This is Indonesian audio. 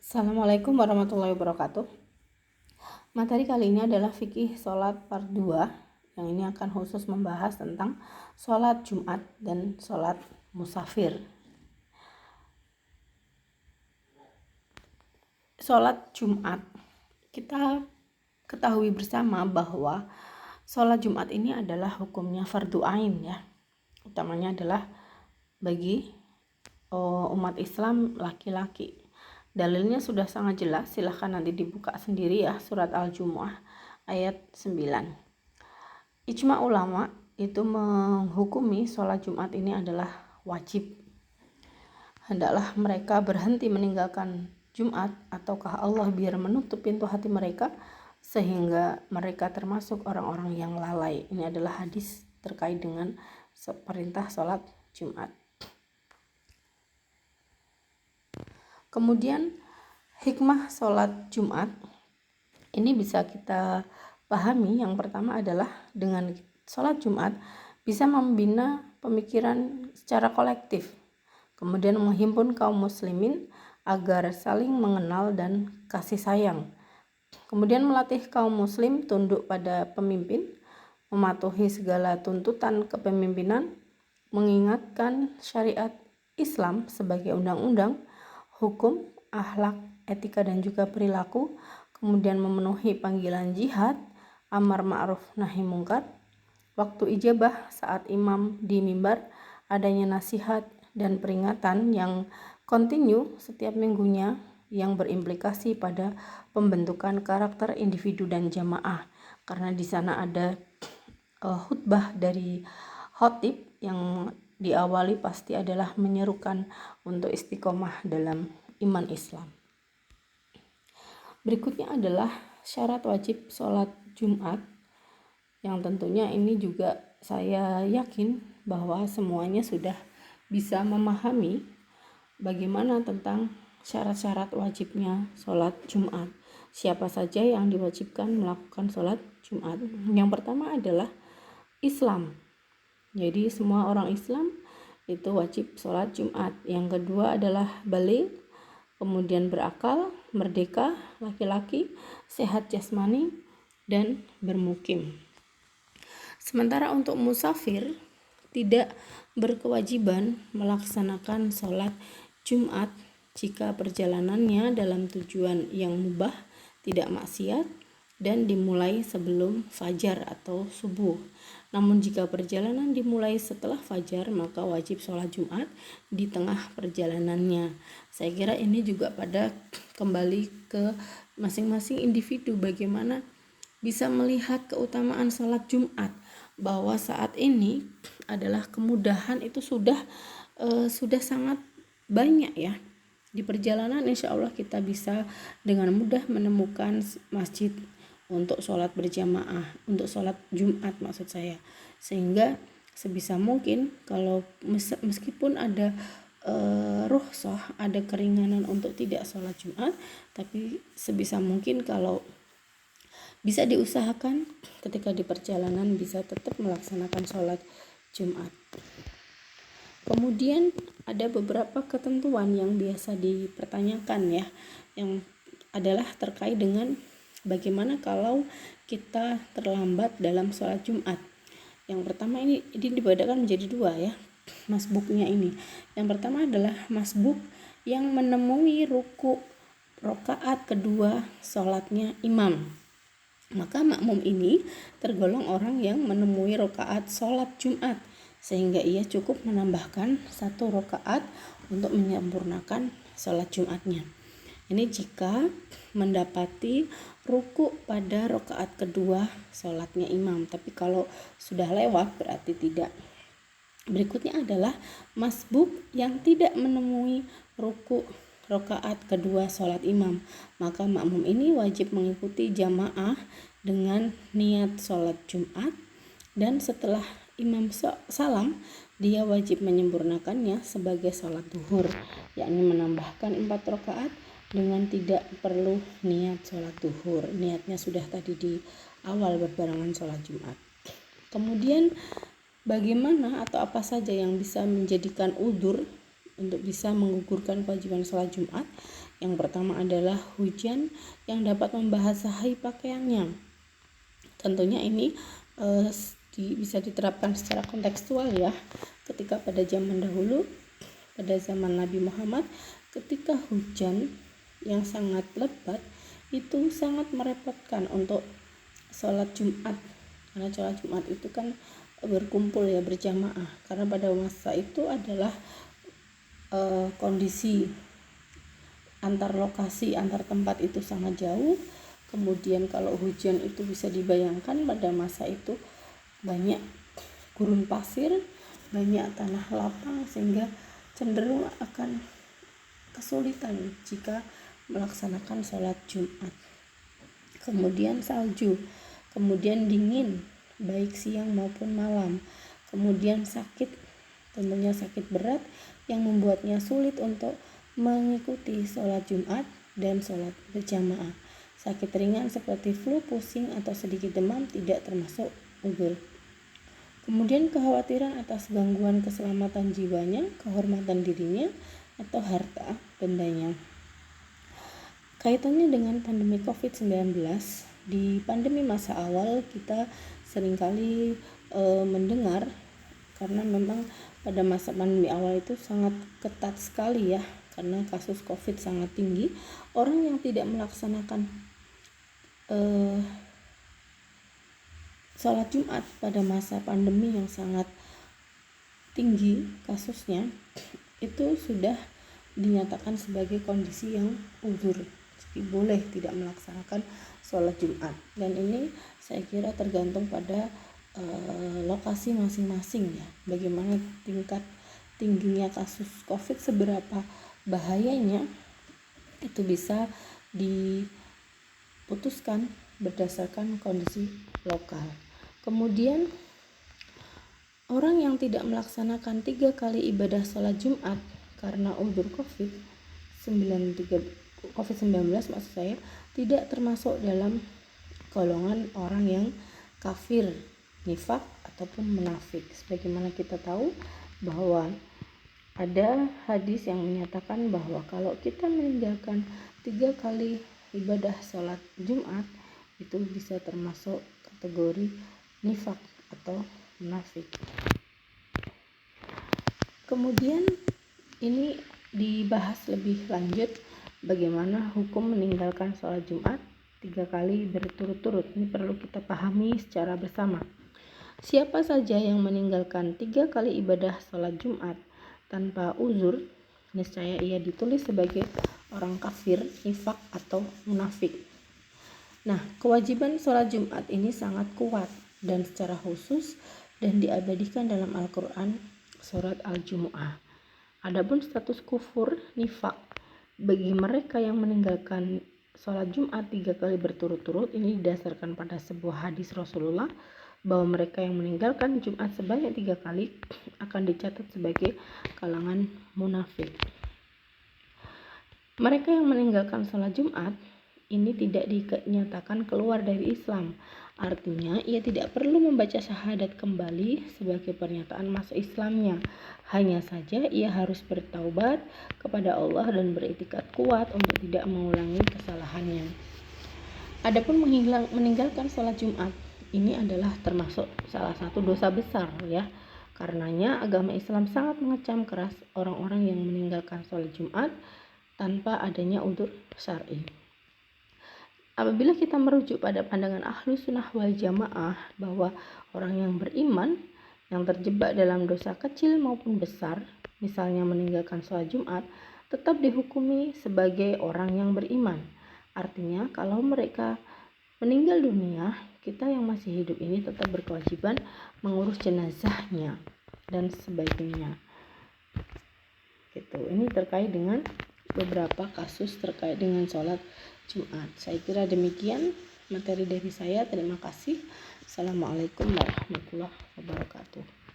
Assalamualaikum warahmatullahi wabarakatuh. Materi kali ini adalah fikih sholat part 2. Yang ini akan khusus membahas tentang sholat Jumat dan sholat musafir. Sholat Jumat, kita ketahui bersama bahwa sholat Jumat ini adalah hukumnya fardu ain ya. Utamanya adalah bagi umat Islam laki-laki. Dalilnya sudah sangat jelas, silahkan nanti dibuka sendiri ya, surat Al-Jumu'ah ayat 9. Ijma ulama itu menghukumi sholat Jumat ini adalah wajib. Hendaklah mereka berhenti meninggalkan Jumat ataukah Allah biar menutup pintu hati mereka sehingga mereka termasuk orang-orang yang lalai. Ini adalah hadis terkait dengan perintah sholat Jumat. Kemudian hikmah sholat Jumat ini bisa kita pahami. Yang pertama adalah dengan sholat Jumat bisa membina pemikiran secara kolektif, kemudian menghimpun kaum muslimin agar saling mengenal dan kasih sayang, kemudian melatih kaum muslim tunduk pada pemimpin, mematuhi segala tuntutan kepemimpinan, mengingatkan syariat Islam sebagai undang-undang, hukum, akhlak, etika dan juga perilaku, kemudian memenuhi panggilan jihad, amar ma'ruf nahi mungkar, waktu ijabah saat imam di mimbar, adanya nasihat dan peringatan yang kontinu setiap minggunya yang berimplikasi pada pembentukan karakter individu dan jamaah, karena di sana ada khutbah dari khotib yang diawali pasti adalah menyerukan untuk istiqomah dalam iman Islam. Berikutnya adalah syarat wajib sholat Jumat, yang tentunya ini juga saya yakin bahwa semuanya sudah bisa memahami bagaimana tentang syarat-syarat wajibnya sholat Jumat. Siapa saja yang diwajibkan melakukan sholat Jumat? Yang pertama adalah Islam. Jadi semua orang Islam itu wajib sholat Jumat. Yang kedua adalah baligh, kemudian berakal, merdeka, laki-laki, sehat jasmani, dan bermukim. Sementara untuk musafir tidak berkewajiban melaksanakan sholat Jumat jika perjalanannya dalam tujuan yang mubah, tidak maksiat, dan dimulai sebelum fajar atau subuh. Namun jika perjalanan dimulai setelah fajar, maka wajib sholat Jumat di tengah perjalanannya. Saya kira ini juga pada kembali ke masing-masing individu bagaimana bisa melihat keutamaan sholat Jumat, bahwa saat ini adalah kemudahan itu sudah sangat banyak ya. Di perjalanan insya Allah kita bisa dengan mudah menemukan masjid untuk sholat berjamaah, untuk sholat Jumat maksud saya. Sehingga sebisa mungkin kalau meskipun ada rukhsah, ada keringanan untuk tidak sholat Jumat, tapi sebisa mungkin kalau bisa diusahakan ketika di perjalanan bisa tetap melaksanakan sholat Jumat. Kemudian ada beberapa ketentuan yang biasa dipertanyakan ya, yang adalah terkait dengan bagaimana kalau kita terlambat dalam sholat Jumat. Yang pertama ini dibedakan menjadi dua ya, masbuknya ini. Yang pertama adalah masbuk yang menemui ruku rakaat kedua sholatnya imam. Maka makmum ini tergolong orang yang menemui rakaat sholat Jumat, sehingga ia cukup menambahkan 1 rakaat untuk menyempurnakan sholat Jumatnya. Ini jika mendapati ruku pada rakaat kedua sholatnya imam, tapi kalau sudah lewat berarti tidak. Berikutnya adalah masbuk yang tidak menemui ruku rakaat kedua sholat imam, maka makmum ini wajib mengikuti jamaah dengan niat sholat Jumat, dan setelah imam salam dia wajib menyempurnakannya sebagai sholat duhur, yakni menambahkan 4 rakaat dengan tidak perlu niat sholat duhur. Niatnya sudah tadi di awal berbarengan sholat Jumat. Kemudian bagaimana atau apa saja yang bisa menjadikan udzur untuk bisa menggugurkan kewajiban sholat Jumat. Yang pertama adalah hujan yang dapat membasahi pakaiannya. Tentunya ini bisa diterapkan secara kontekstual ya, ketika pada zaman dahulu, pada zaman Nabi Muhammad, ketika hujan yang sangat lebat itu sangat merepotkan untuk sholat Jumat, karena sholat Jumat itu kan berkumpul ya, berjamaah, karena pada masa itu adalah kondisi antar lokasi, antar tempat itu sangat jauh. Kemudian kalau hujan itu bisa dibayangkan pada masa itu banyak gurun pasir, banyak tanah lapang, sehingga cenderung akan kesulitan jika melaksanakan sholat Jumat. Kemudian salju, kemudian dingin baik siang maupun malam, kemudian sakit, tentunya sakit berat yang membuatnya sulit untuk mengikuti sholat Jumat dan sholat berjamaah. Sakit ringan seperti flu, pusing, atau sedikit demam tidak termasuk uzur. Kemudian kekhawatiran atas gangguan keselamatan jiwanya, kehormatan dirinya, atau harta bendanya. Kaitannya dengan pandemi COVID-19, di pandemi masa awal kita seringkali mendengar, karena memang pada masa pandemi awal itu sangat ketat sekali ya, karena kasus COVID sangat tinggi. Orang yang tidak melaksanakan sholat Jumat pada masa pandemi yang sangat tinggi kasusnya, itu sudah dinyatakan sebagai kondisi yang uzur, jadi boleh tidak melaksanakan sholat Jumat. Dan ini saya kira tergantung pada lokasi masing-masing ya, bagaimana tingkat tingginya kasus COVID, seberapa bahayanya, itu bisa diputuskan berdasarkan kondisi lokal. Kemudian orang yang tidak melaksanakan 3 kali ibadah sholat Jumat karena uzur COVID-19 maksud saya, tidak termasuk dalam golongan orang yang kafir, nifak, ataupun munafik. Sebagaimana kita tahu bahwa ada hadis yang menyatakan bahwa kalau kita meninggalkan 3 kali ibadah sholat Jumat, itu bisa termasuk kategori nifak atau munafik. Kemudian ini dibahas lebih lanjut bagaimana hukum meninggalkan sholat Jumat 3 kali berturut-turut. Ini perlu kita pahami secara bersama. Siapa saja yang meninggalkan 3 kali ibadah sholat Jumat tanpa uzur, niscaya ia ditulis sebagai orang kafir, nifak, atau munafik. Nah, kewajiban sholat Jumat ini sangat kuat dan secara khusus dan diabadikan dalam Al-Quran surat Al-Jumu'ah. Adapun status kufur, nifak, bagi mereka yang meninggalkan sholat Jumat 3 kali berturut-turut, ini didasarkan pada sebuah hadis Rasulullah bahwa mereka yang meninggalkan Jumat sebanyak 3 kali akan dicatat sebagai kalangan munafik. Mereka yang meninggalkan sholat Jumat ini tidak dinyatakan keluar dari Islam. Artinya ia tidak perlu membaca syahadat kembali sebagai pernyataan masuk Islamnya. Hanya saja ia harus bertaubat kepada Allah dan beriktikad kuat untuk tidak mengulangi kesalahannya. Adapun meninggalkan sholat Jumat ini adalah termasuk salah satu dosa besar ya. Karenanya agama Islam sangat mengecam keras orang-orang yang meninggalkan sholat Jumat tanpa adanya uzur syar'i. Apabila kita merujuk pada pandangan Ahlus Sunnah wal Jamaah bahwa orang yang beriman yang terjebak dalam dosa kecil maupun besar, misalnya meninggalkan sholat Jumat, tetap dihukumi sebagai orang yang beriman. Artinya kalau mereka meninggal dunia, kita yang masih hidup ini tetap berkewajiban mengurus jenazahnya dan sebagainya. Gitu. Ini terkait dengan beberapa kasus terkait dengan sholat Jumat. Saya kira demikian materi dari saya. Terima kasih. Assalamualaikum warahmatullahi wabarakatuh.